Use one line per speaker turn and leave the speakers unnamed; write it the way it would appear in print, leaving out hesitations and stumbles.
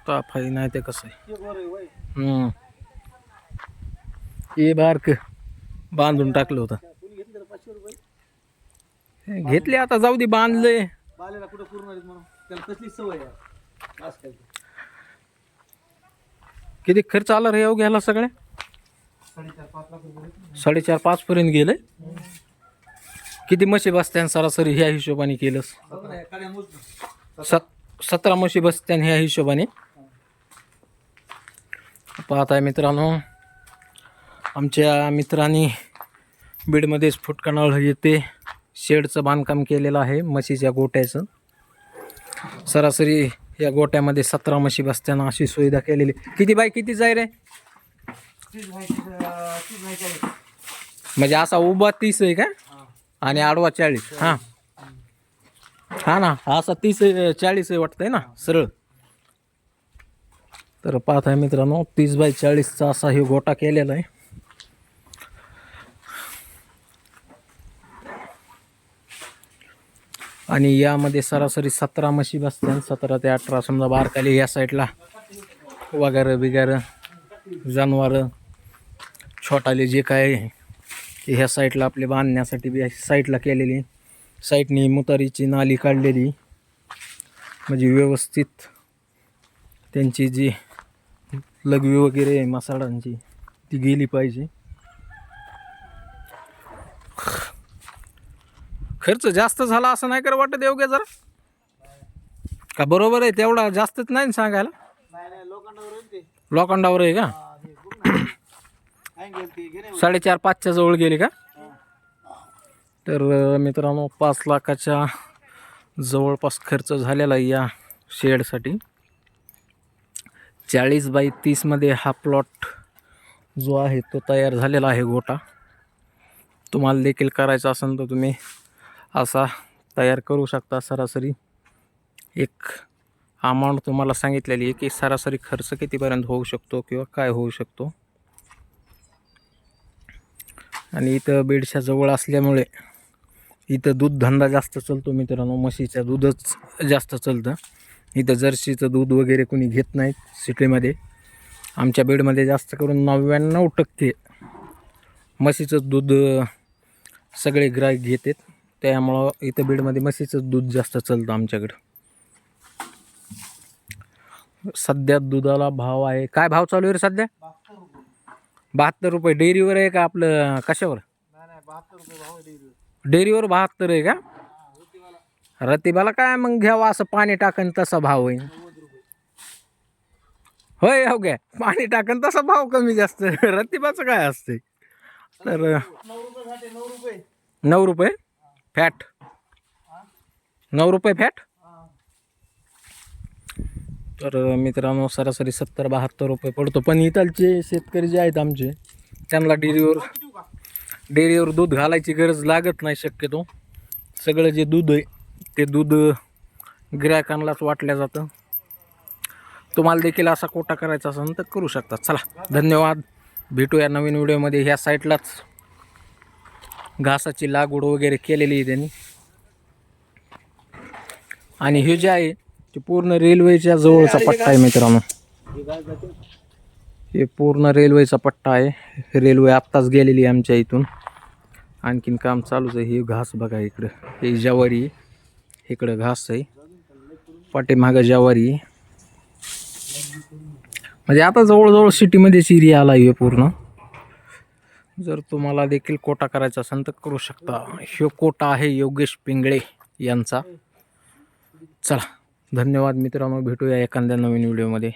ताफाई नाही ते कसं आहे. हे बारक बांधून टाकलं होतं. घेतले आता जाऊ दे, बांधले.
कुठं पूर्ण म्हणून त्याला कसली सवय आहे आजकाल.
किती खर्च आला रे येऊ घ्यायला सगळ्या? 4.5-5 पर्यंत गेले. किती म्हशी बसत्यान सरासरी ह्या हिशोबाने केलंस? 17 म्हशी बसत्यान ह्या हिशोबाने. पाहताय मित्रांनो, आमच्या मित्रांनी बीडमध्येच फुटकणाळ येते शेडचं बांधकाम केलेलं आहे म्हशीच्या गोट्याचं. सरासरी या गोट्यामध्ये 17 म्हशी बसत्यानं अशी सुविधा केलेली. किती बाय किती जाय रे? म्हणजे असा उभा 30 आहे का आणि आडवा 40? हां हा ना, असा 30-40 आहे वाटतंय ना सरळ. तर पाहताय मित्रांनो 30x40चा असा हे गोटा केलेला आहे. आणि यामध्ये सरासरी 17 म्हशी बसतात. 17 ते 18 समजा बारकाली. या साईडला वगैरे बिगार जनावर छोटाले जे काय आहे ते ह्या साईडला आपले बांधण्यासाठी बी साईडला केलेली. साईडनी मुतारीची नाली काढलेली, म्हणजे व्यवस्थित त्यांची जी लघवी वगैरे आहे मसाळांची ती गेली पाहिजे. खर्च जास्त झाला असं नाही कर वाटत येऊ घ्या जरा का? बरोबर आहे तेवढा जास्तच नाही सांगायला. लोखंडावर आहे का? 4.5-5च्या जवळ गेले का? तर मित्रांनो 5 लाखाच्या जवळपास खर्च झालेला आहे या शेडसाठी. 40x30 मध्ये हा प्लॉट जो आहे तो तयार झालेला आहे गोटा. तुम्हाला देखील करायचा असेल तर तुम्ही असा तयार करू शकता. सरासरी एक अमाऊंट तुम्हाला सांगितलेली आहे की सरासरी खर्च कितीपर्यंत होऊ शकतो किंवा काय होऊ शकतो. आणि इथं बीडच्या जवळ असल्यामुळे इथं दूध धंदा जास्त चालतो मित्रांनो. म्हशीचं दूधच जास्त चालतं इथं. जर्सीचं दूध वगैरे कोणी घेत नाहीत सिटीमध्ये. आमच्या बीडमध्ये जास्त करून 99% म्हशीचं दूध सगळे ग्राहक घेतात. त्यामुळं इथं बीडमध्ये म्हशीचं दूध जास्त चालतं आमच्याकडं. सध्या दुधाला भाव आहे, काय भाव चालू आहे रे सध्या? 72 रुपये. डेअरीवर आहे का आपलं कशावर? डेअरीवर 72 आहे का? रतिबाला काय मग घ्यावा असं पाणी टाकन तसा भाव आहे. होय हो घ्या, पाणी टाकन तसा भाव कमी जास्त. रतिबाचं काय असते? तर 9 रुपये फॅट. 9 रुपये फॅट. तर मित्रांनो सरासरी 70-72 रुपये पडतो. पण इथलचे शेतकरी जे आहेत आमचे त्यांना डेअरीवर दूध घालायची गरज लागत नाही शक्यतो. सगळं जे दूध आहे ते दूध गिरायकांनाच वाटलं जातं. तुम्हाला देखील असा कोटा करायचा असेल तर करू शकता. चला धन्यवाद, भेटूया नवीन व्हिडिओमध्ये. ह्या साईडलाच घासाची लागवड वगैरे केलेली आहे त्यांनी. आणि हे जे आहे ते पूर्ण रेल्वेच्या जवळचा पट्टा आहे मित्रांनो. हे पूर्ण रेल्वेचा पट्टा आहे. रेल्वे आत्ताच गेलेली आहे आमच्या इथून. आणखीन काम चालूच आहे. हे घास बघा इकडं, हे ज्वारी, इकडं घास आहे, पाठीमागं ज्वारी. म्हणजे आता जवळजवळ सिटीमध्येच एरिया आला आहे पूर्ण. जर तुम्हाला देखील कोटा करायचा असेल तर करू शकता. हे कोटा आहे योगेश पिंगळे यांचा. चला धन्यवाद मित्रांनो, भेटूया एखाद्या नवीन व्हिडिओमध्ये.